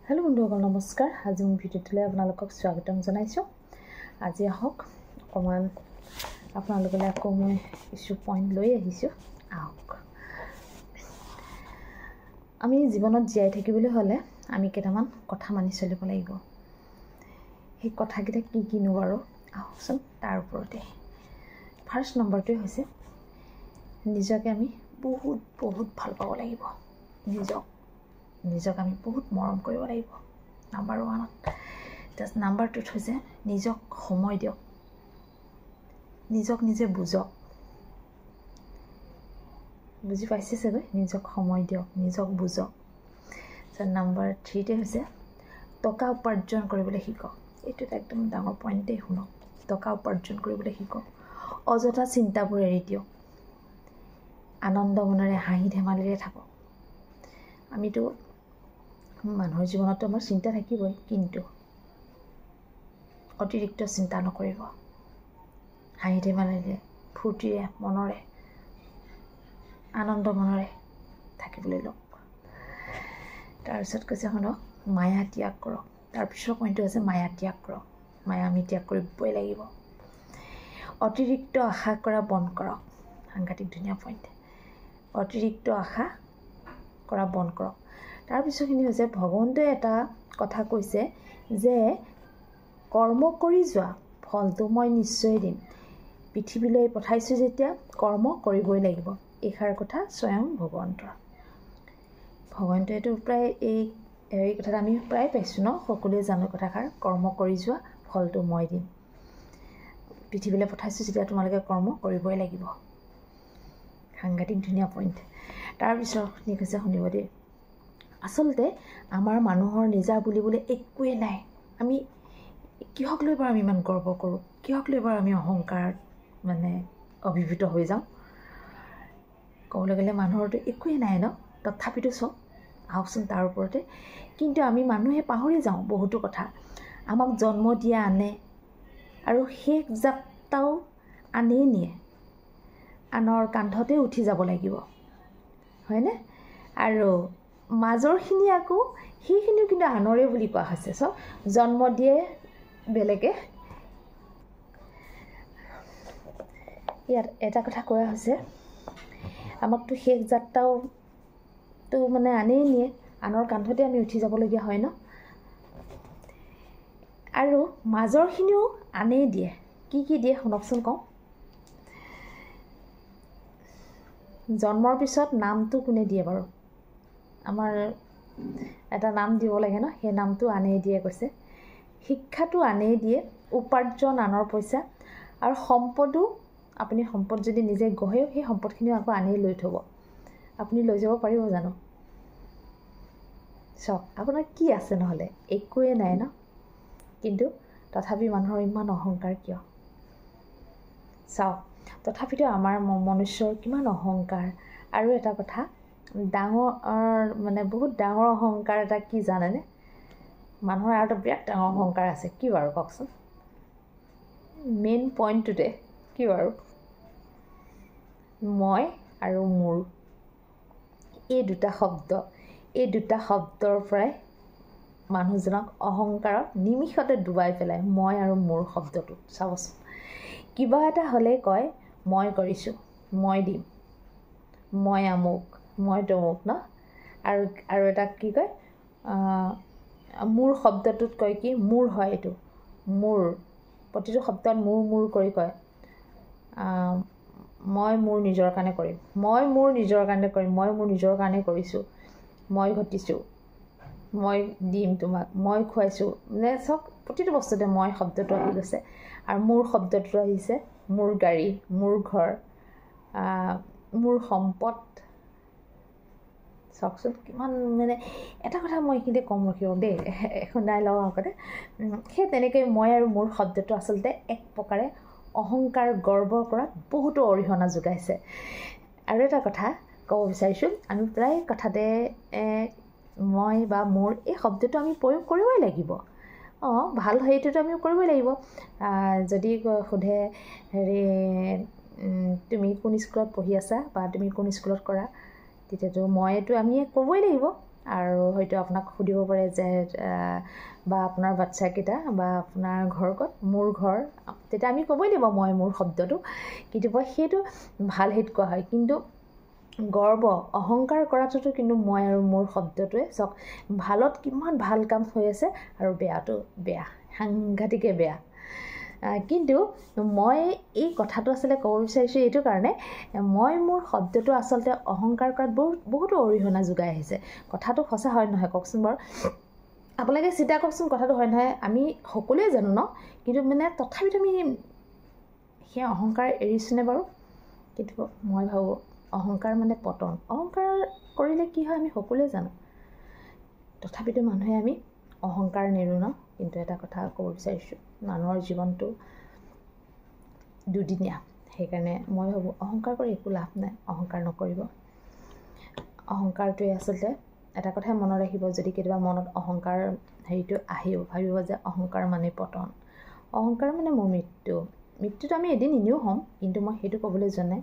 Hello बंधुসকল नमस्कार। आज मैं भिडिओटले आपनालोকক स्वागतम जनाइছো। আজি আহক অকমান आपनालोकले আকৌ মই কিছু পইণ্ট লৈ আহিছো। আহক আমি জীৱনত জীয়াই থাকিবলৈ হলে আমি কেইটামান কথা মানি চলিব লাগিব। সেই কথাকেইটা কি কিনো বাৰু আহকচোন তাৰ ওপৰতে। ফাৰ্ষ্ট নম্বৰটো হৈছে নিজকে আমি বহুত ভাল পাব লাগিব। নিজক আমি বহুত মৰম কৰিব লাগিব। নাম্বাৰ 1 জাস্ট নাম্বাৰ 2 হৈছে নিজক সময় দিয়ক। নিজক নিজে বুজক। বুজি পাইছে চাগে? নিজক সময় দিয়ক, নিজক বুজক। নাম্বাৰ 3 তে হৈছে টকা উপাৰ্জন কৰিবলৈ শিকক। এইটো একদম ডাঙৰ পইণ্টে শুনক। টকা উপাৰ্জন কৰিবলৈ শিকক। অযথা চিন্তাবোৰ এৰি দিয়ক। আনন্দ মনেৰে হাঁহি ধেমালিৰে থাকক। আমিতো মানুহৰ জীৱনত আমাৰ চিন্তা থাকিবই, কিন্তু অতিৰিক্ত চিন্তা নকৰিব। হাঁহি ধেমালিৰে ফূৰ্তিৰে মনৰে আনন্দ মনেৰে থাকিবলৈ লওক। তাৰপিছত কৈছে শুনক মায়া ত্যাগ কৰক। তাৰপিছৰ পইণ্টটো হৈছে মায়া ত্যাগ কৰক। মায়া আমি ত্যাগ কৰিবই লাগিব। অতিৰিক্ত আশা কৰা বন্ধ কৰক। সাংঘাতিক ধুনীয়া পইণ্ট। অতিৰিক্ত আশা কৰা বন্ধ কৰক। তাৰপিছৰখিনি হৈছে ভগৱন্তই এটা কথা কৈছে যে কৰ্ম কৰি যোৱা, ফলটো মই নিশ্চয় দিম। পৃথিৱীলৈ পঠাইছোঁ যেতিয়া কৰ্ম কৰিবই লাগিব। এইষাৰ কথা স্বয়ং ভগৱন্তৰ। ভগৱন্তই এইটো প্ৰায় এই কথাটা আমি প্ৰায় পাইছোঁ ন? সকলোৱে জানো কথাষাৰ, কৰ্ম কৰি যোৱা ফলটো মই দিম। পৃথিৱীলৈ পঠাইছোঁ যেতিয়া তোমালোকে কৰ্ম কৰিবই লাগিব। সাংঘাতিক ধুনীয়া পইণ্ট। তাৰপিছৰখিনি কৈছে শুনিব দেই। আচলতে আমাৰ মানুহৰ নিজা বুলিবলৈ একোৱেই নাই। আমি কিহক লৈ বাৰু আমি ইমান গৰ্ব কৰোঁ? কিহক লৈ বাৰু আমি অহংকাৰ অভিভূত হৈ যাওঁ? ক'বলৈ গ'লে মানুহৰতো একোৱেই নাই ন? তথাপিতো চব আহকচোন তাৰ ওপৰতে। কিন্তু আমি মানুহে পাহৰি যাওঁ বহুতো কথা। আমাক জন্ম দিয়া আনে আৰু শেষ যাত্ৰাও আনেই নিয়ে। আনৰ কান্ধতে উঠি যাব লাগিব, হয়নে? আৰু মাজৰখিনি আকৌ সেইখিনিও কিন্তু আনৰে বুলি কোৱা হৈছে। চব জন্ম দিয়ে বেলেগে। ইয়াত এটা কথা কোৱা হৈছে আমাকতো শেষ যাত্ৰাওতো আনেই নিয়ে। আনৰ কান্ধতে আমি উঠি যাবলগীয়া হয় ন? আৰু মাজৰখিনিও আনেই দিয়ে। কি কি দিয়ে শুনকচোন কওঁ। জন্মৰ পিছত নামটো কোনে দিয়ে বাৰু? আমাৰ এটা নাম দিব লাগে ন? সেই নামটো আনেই দিয়ে কৈছে। শিক্ষাটো আনেই দিয়ে। উপাৰ্জন আনৰ পইচা। আৰু সম্পদো আপুনি সম্পদ যদি নিজে গঢ়েও সেই সম্পদখিনিও আকৌ আনেই লৈ থ'ব। আপুনি লৈ যাব পাৰিব জানো? চাওক আপোনাৰ কি আছে নহ'লে? একোৱেই নাই ন? কিন্তু তথাপি মানুহৰ ইমান অহংকাৰ কিয়? চাওক তথাপিতো আমাৰ মনুষ্যৰ কিমান অহংকাৰ। আৰু এটা কথা ডাঙৰ বহুত ডাঙৰ অহংকাৰ এটা কি জানেনে? মানুহৰ আৰু এটা বিৰাট ডাঙৰ অহংকাৰ আছে। কি বাৰু কওকচোন? মেইন পইণ্টটোতে কি বাৰু? মই আৰু মোৰ। এই দুটা শব্দৰ পৰাই মানুহজনক অহংকাৰত নিমিষতে ডুবাই পেলায়। মই আৰু মোৰ শব্দটো চাবচোন। কিবা এটা হ'লে কয় মই কৰিছোঁ, মই দিম, মই আমুক, মই তমুক ন? আৰু এটা কি কয় মোৰ শব্দটোত কয় কি মোৰ হয় এইটো। মোৰ প্ৰতিটো শব্দত মোৰ কৰি কয় মই মোৰ নিজৰ কাৰণে কৰিম, মই মোৰ নিজৰ কাৰণে কৰিম, মই মোৰ নিজৰ কাৰণে কৰিছোঁ, মই ঘটিছোঁ, মই দিম তোমাক, মই খুৱাইছোঁ। চব প্ৰতিটো বস্তুতে মই শব্দটো আহি গৈছে। আৰু মোৰ শব্দটো আহিছে মোৰ গাড়ী, মোৰ ঘৰ, মোৰ সম্পদ। চাওকচোন কিমান এটা কথা মই এইখিনিতে কম ৰখিব দেই, শুনাই লওঁ আগতে। সেই তেনেকৈ মই আৰু মোৰ শব্দটো আচলতে এক প্ৰকাৰে অহংকাৰ গৰ্ব কৰাত বহুতো অৰিহণা যোগাইছে। আৰু এটা কথা ক'ব বিচাৰিছোঁ, আমি প্ৰায় কথাতে মই বা মোৰ এই শব্দটো আমি প্ৰয়োগ কৰিবই লাগিব। ভাল হেৰিটোতো আমি কৰিবই লাগিব। যদি সোধে তুমি কোন স্কুলত পঢ়ি আছা বা তুমি কোন স্কুলত কৰা, তেতিয়াতো আমি ক'বই লাগিব। আৰু হয়তো আপোনাক সুধিব পাৰে যে বা আপোনাৰ বাচ্চাকেইটা বা আপোনাৰ ঘৰ ক'ত, মোৰ ঘৰ, তেতিয়া আমি ক'বই লাগিব মই মোৰ শব্দটো, কেতিয়াবা সেইটো ভাল হেৰিত কোৱা হয়। কিন্তু গৰ্ব অহংকাৰ কৰাটোতো কিন্তু মই আৰু মোৰ শব্দটোৱে চাওক ভালত কিমান ভাল কাম হৈ আছে আৰু বেয়াটো বেয়া, সাংঘাতিকে বেয়া। কিন্তু মই এই কথাটো আচলতে ক'ব বিচাৰিছোঁ এইটো কাৰণে, মই মোৰ শব্দটো আচলতে অহংকাৰ কৰাত বহুতো অৰিহণা যোগাই আহিছে। কথাটো সঁচা হয় নহয় কওকচোন বাৰু, আপোনালোকে চিন্তা কৰকচোন, কথাটো হয় নহয়, আমি সকলোৱে জানো ন, কিন্তু মানে তথাপিতো আমি সেই অহংকাৰ এৰিছোনে বাৰু? কিন্তু মই ভাবোঁ অহংকাৰ মানে পতন। অহংকাৰ কৰিলে কি হয় আমি সকলোৱে জানো, তথাপিতো মানুহে আমি অহংকাৰ নেৰোঁ ন। কিন্তু এটা কথা ক'ব বিচাৰিছোঁ, মানুহৰ জীৱনটো দুদিনীয়া, সেইকাৰণে মই ভাবোঁ অহংকাৰ কৰি একো লাভ নাই, অহংকাৰ নকৰিব। অহংকাৰটোৱে আচলতে এটা কথাই মনত ৰাখিব, যদি কেতিয়াবা মনত অহংকাৰ হেৰিটো আহেও, ভাবিব যে অহংকাৰ মানে পতন, অহংকাৰ মানে মোৰ মৃত্যুটো আমি এদিন এনেও হ'ম। কিন্তু মই সেইটো ক'বলৈ যোৱা নাই,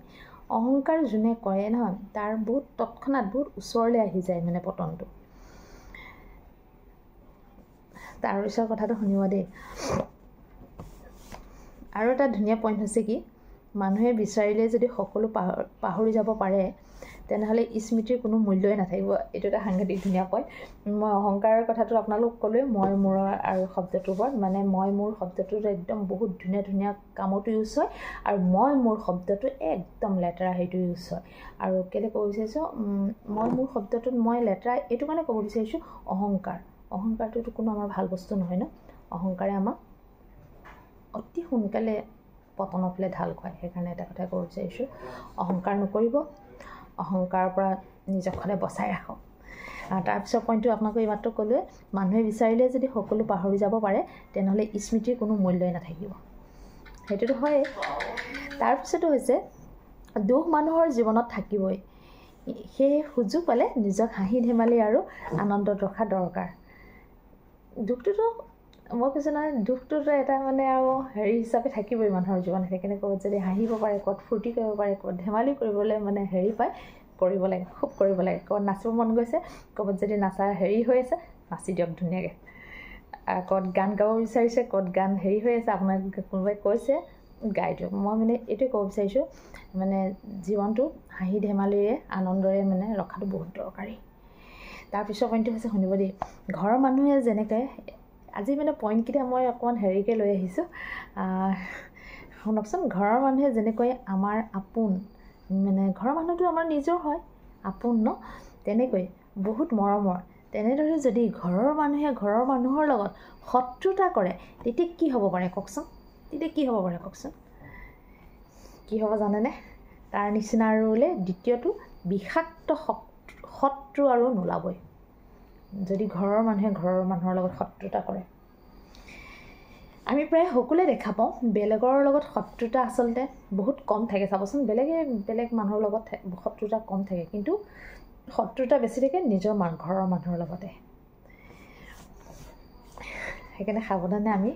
অহংকাৰ যোনে কৰে নহয় তাৰ বহুত তৎক্ষণাত বহুত ওচৰলৈ আহি যায় মানে পতনটো। তাৰপিছৰ কথাটো শুনিব দেই। আৰু এটা ধুনীয়া পইণ্ট হৈছে কি, মানুহে বিচাৰিলে যদি সকলো পাহৰি যাব পাৰে তেনেহ'লে স্মৃতিৰ কোনো মূল্যই নাথাকিব। এইটো এটা সাংঘাতিক ধুনীয়া পইণ্ট। মই অহংকাৰৰ কথাটো আপোনালোক ক'লোৱে, মই মোৰ আৰু শব্দটোৰ ওপৰত, মানে মই মোৰ শব্দটোত একদম বহুত ধুনীয়া ধুনীয়া কামতো ইউজ হয়, আৰু মই মোৰ শব্দটো একদম লেতেৰা সেইটো ইউজ হয়। আৰু কেলৈ ক'ব বিচাৰিছোঁ, মই মোৰ শব্দটোত মই লেতেৰা এইটো কাৰণে ক'ব বিচাৰিছোঁ, অহংকাৰটোতো কোনো আমাৰ ভাল বস্তু নহয় ন। অহংকাৰে আমাক অতি সোনকালে পতনৰ ফালে ঢাল খুৱায়। সেইকাৰণে এটা কথাই ক'ব বিচাৰিছোঁ, অহংকাৰ নকৰিব, অহংকাৰৰ পৰা নিজক সদায় বচাই ৰাখক। তাৰপিছত পইণ্টটো আপোনালোকে এইমাত্ৰ ক'লোৱে, মানুহে বিচাৰিলে যদি সকলো পাহৰি যাব পাৰে তেনেহ'লে স্মৃতিৰ কোনো মূল্যই নাথাকিব। সেইটোতো হয়েই। তাৰপিছতো হৈছে দুখ মানুহৰ জীৱনত থাকিবই, সেয়ে সুযোগ পালে নিজক হাঁহি ধেমালি আৰু আনন্দত ৰখা দৰকাৰ। দুখটোতো মই কৈছোঁ নহয়, দুখটোতো এটা মানে আৰু হেৰি হিচাপে থাকিবই মানুহৰ জীৱনত। সেইকাৰণে ক'ৰবাত যদি হাঁহিব পাৰে, ক'ত ফূৰ্তি কৰিব পাৰে, ক'ত ধেমালি কৰিবলৈ মানে হেৰি পায়, কৰিব লাগে, খুব কৰিব লাগে। ক'ৰবাত নাচিব মন গৈছে, ক'ৰবাত যদি নাচাৰ হেৰি হৈ আছে, নাচি দিয়ক ধুনীয়াকৈ। ক'ত গান গাব বিচাৰিছে, ক'ত গান হেৰি হৈ আছে, আপোনাক কোনোবাই কৈছে গাই দিয়ক। মই মানে এইটোৱে ক'ব বিচাৰিছোঁ, মানে জীৱনটো হাঁহি ধেমালিৰে আনন্দৰে মানে ৰখাটো বহুত দৰকাৰী। তাৰপিছৰ পইণ্টটো হৈছে শুনিব দেই, ঘৰৰ মানুহে যেনেকৈ আজি মানে পইণ্টকেইটা মই অকণমান হেৰিকৈ লৈ আহিছোঁ, শুনকচোন। ঘৰৰ মানুহে যেনেকৈ আমাৰ আপোন, মানে ঘৰৰ মানুহটো আমাৰ নিজৰ হয়, আপোন ন, তেনেকৈ বহুত মৰমৰ। তেনেদৰে যদি ঘৰৰ মানুহে ঘৰৰ মানুহৰ লগত শত্ৰুতা কৰে তেতিয়া কি হ'ব পাৰে কওকচোন? কি হ'ব জানেনে? তাৰ নিচিনা আৰু বোলে দ্বিতীয়টো বিষাক্ত শত্ৰু আৰু নোলাবই, যদি ঘৰৰ মানুহে ঘৰৰ মানুহৰ লগত শত্ৰুতা কৰে। আমি প্ৰায় সকলোৱে দেখা পাওঁ বেলেগৰ লগত শত্ৰুতা আচলতে বহুত কম থাকে। চাবচোন, বেলেগ মানুহৰ লগত শত্ৰুতা কম থাকে, কিন্তু শত্ৰুতা বেছি থাকে নিজৰ ঘৰৰ মানুহৰ লগতে। সেইকাৰণে সাৱধানে আমি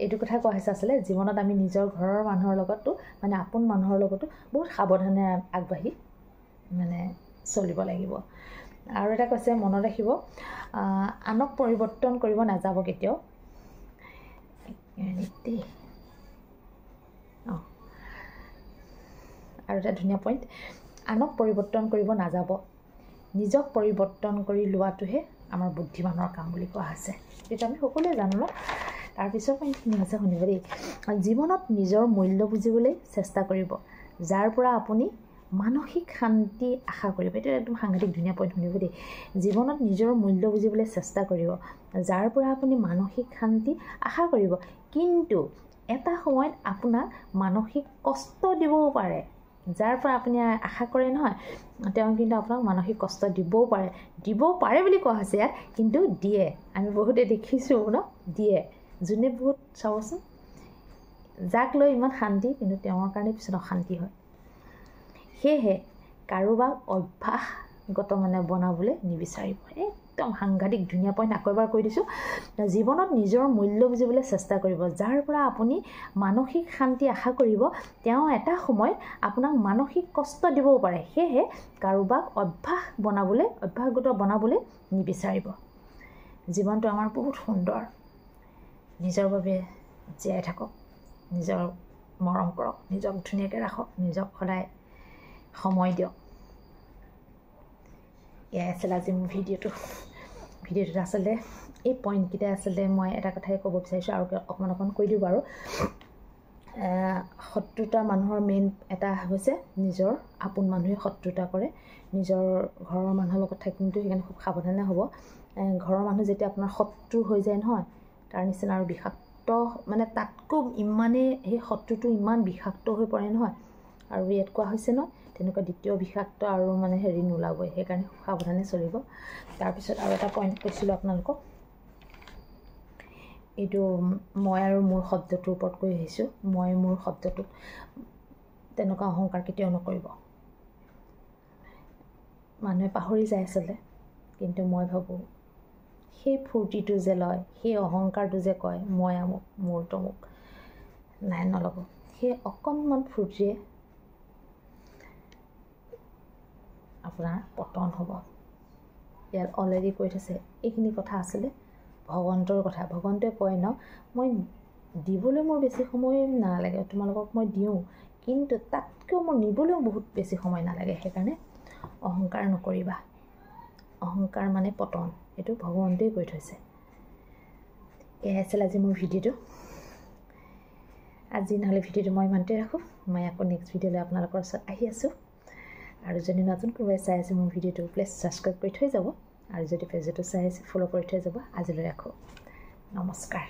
এইটো কথা কোৱা হৈছে আচলতে, জীৱনত আমি নিজৰ ঘৰৰ মানুহৰ লগতো মানে আপোন মানুহৰ লগতো বহুত সাৱধানে আগবাঢ়ি মানে চলিব লাগিব। আৰু এটা কৈছে মনত ৰাখিব, আনক পৰিৱৰ্তন কৰিব নাযাব কেতিয়াও। আৰু এটা ধুনীয়া পইণ্ট, আনক পৰিৱৰ্তন কৰিব নাযাব, নিজক পৰিৱৰ্তন কৰি লোৱাটোহে আমাৰ বুদ্ধিমানৰ কাম বুলি কোৱা হৈছে। সেইটো আমি সকলোৱে জানো ন। তাৰপিছৰ পইণ্টখিনি হৈছে শুনিব দেই, জীৱনত নিজৰ মূল্য বুজিবলৈ চেষ্টা কৰিব, যাৰ পৰা আপুনি মানসিক শান্তি আশা কৰিব। এইটো একদম সাংঘাতিক ধুনীয়া পইণ্ট শুনিব দেই। জীৱনত নিজৰ মূল্য বুজিবলৈ চেষ্টা কৰিব, যাৰ পৰা আপুনি মানসিক শান্তি আশা কৰিব। কিন্তু এটা সময়ত আপোনাক মানসিক কষ্ট দিবও পাৰে, যাৰ পৰা আপুনি আশা কৰে নহয়, তেওঁ কিন্তু আপোনাক মানসিক কষ্ট দিবও পাৰে বুলি কোৱা হৈছে ইয়াত, কিন্তু দিয়ে। আমি বহুতে দেখিছোঁ ন, দিয়ে। যোনে বহুত চাবচোন, যাক লৈ ইমান শান্তি, কিন্তু তেওঁৰ কাৰণে পিছত অশান্তি হয়। সেয়েহে কাৰোবাক অভ্যাসগত মানে বনাবলৈ নিবিচাৰিব, একদম সাংঘাতিক ধুনীয়া পইণ্ট আকৌ এবাৰ কৈ দিছোঁ জীৱনত নিজৰ মূল্য বুজিবলৈ চেষ্টা কৰিব যাৰ পৰা আপুনি মানসিক শান্তি আশা কৰিব তেওঁ এটা সময়ত আপোনাক মানসিক কষ্ট দিবও পাৰে সেয়েহে কাৰোবাক অভ্যাসগত বনাবলৈ নিবিচাৰিব জীৱনটো আমাৰ বহুত সুন্দৰ নিজৰ বাবে জীয়াই থাকক নিজৰ মৰম কৰক নিজক ধুনীয়াকৈ ৰাখক নিজক সদায় সময় দিয়ক এয়াই আছিল আজি মোৰ ভিডিঅ'টোত আচলতে এই পইণ্টকেইটা আচলতে মই এটা কথাই ক'ব বিচাৰিছোঁ আৰু অকণমান কৈ দিওঁ বাৰু শত্ৰুতা মানুহৰ মেইন এটা হৈছে নিজৰ আপোন মানুহে শত্ৰুতা কৰে নিজৰ ঘৰৰ মানুহৰ লগত থাকি কিন্তু সেইকাৰণে খুব সাৱধানে হ'ব ঘৰৰ মানুহ যেতিয়া আপোনাৰ শত্ৰু হৈ যায় নহয় তাৰ নিচিনা আৰু বিষাক্ত মানে তাতকৈ ইমানেই সেই শত্ৰুটো ইমান বিষাক্ত হৈ পৰে নহয় আৰু ইয়াত কোৱা হৈছে ন তেনেকুৱা দ্বিতীয় বিষাক্ত আৰু মানে হেৰি নোলাবই সেইকাৰণে সাৱধানে চলিব তাৰপিছত আৰু এটা পইণ্ট কৈছিলোঁ আপোনালোকক এইটো মই আৰু মোৰ শব্দটোৰ ওপৰত কৈ আহিছোঁ মই মোৰ শব্দটোত তেনেকুৱা অহংকাৰ কেতিয়াও নকৰিব মানুহে পাহৰি যায় আচলতে কিন্তু মই ভাবোঁ সেই ফূৰ্তিটো যে লয় সেই অহংকাৰটো যে কয় মই আমুক মোৰ তমুক নাই নল'ব সেই অকণমান ফূৰ্তিয়ে আপোনাৰ পতন হ'ব ইয়াত অলৰেডি কৈ থৈছে এইখিনি কথা আছিলে ভগৱন্তৰ কথা ভগৱন্তই কয় ন মই দিবলৈ মোৰ বেছি সময় নালাগে তোমালোকক মই দিওঁ কিন্তু তাতকৈও মোৰ নিবলৈও বহুত বেছি সময় নালাগে সেইকাৰণে অহংকাৰ নকৰিবা অহংকাৰ মানে পতন এইটো ভগৱন্তই কৈ থৈছে এয়াই আছিল আজি মোৰ ভিডিঅ'টো আজি নহ'লে ভিডিঅ'টো মই ইমানতে ৰাখোঁ মই আকৌ নেক্সট ভিডিঅ'লৈ আপোনালোকৰ ওচৰত আহি আছোঁ আৰু যদি নতুন কোনোবাই চাই আছে মোৰ ভিডিঅ'টো প্লিজ ছাবস্ক্ৰাইব কৰি থৈ যাব আৰু যদি পেজটো চাই আছে ফ'ল' কৰি থৈ যাব আজিলৈ ৰাখোঁ নমস্কাৰ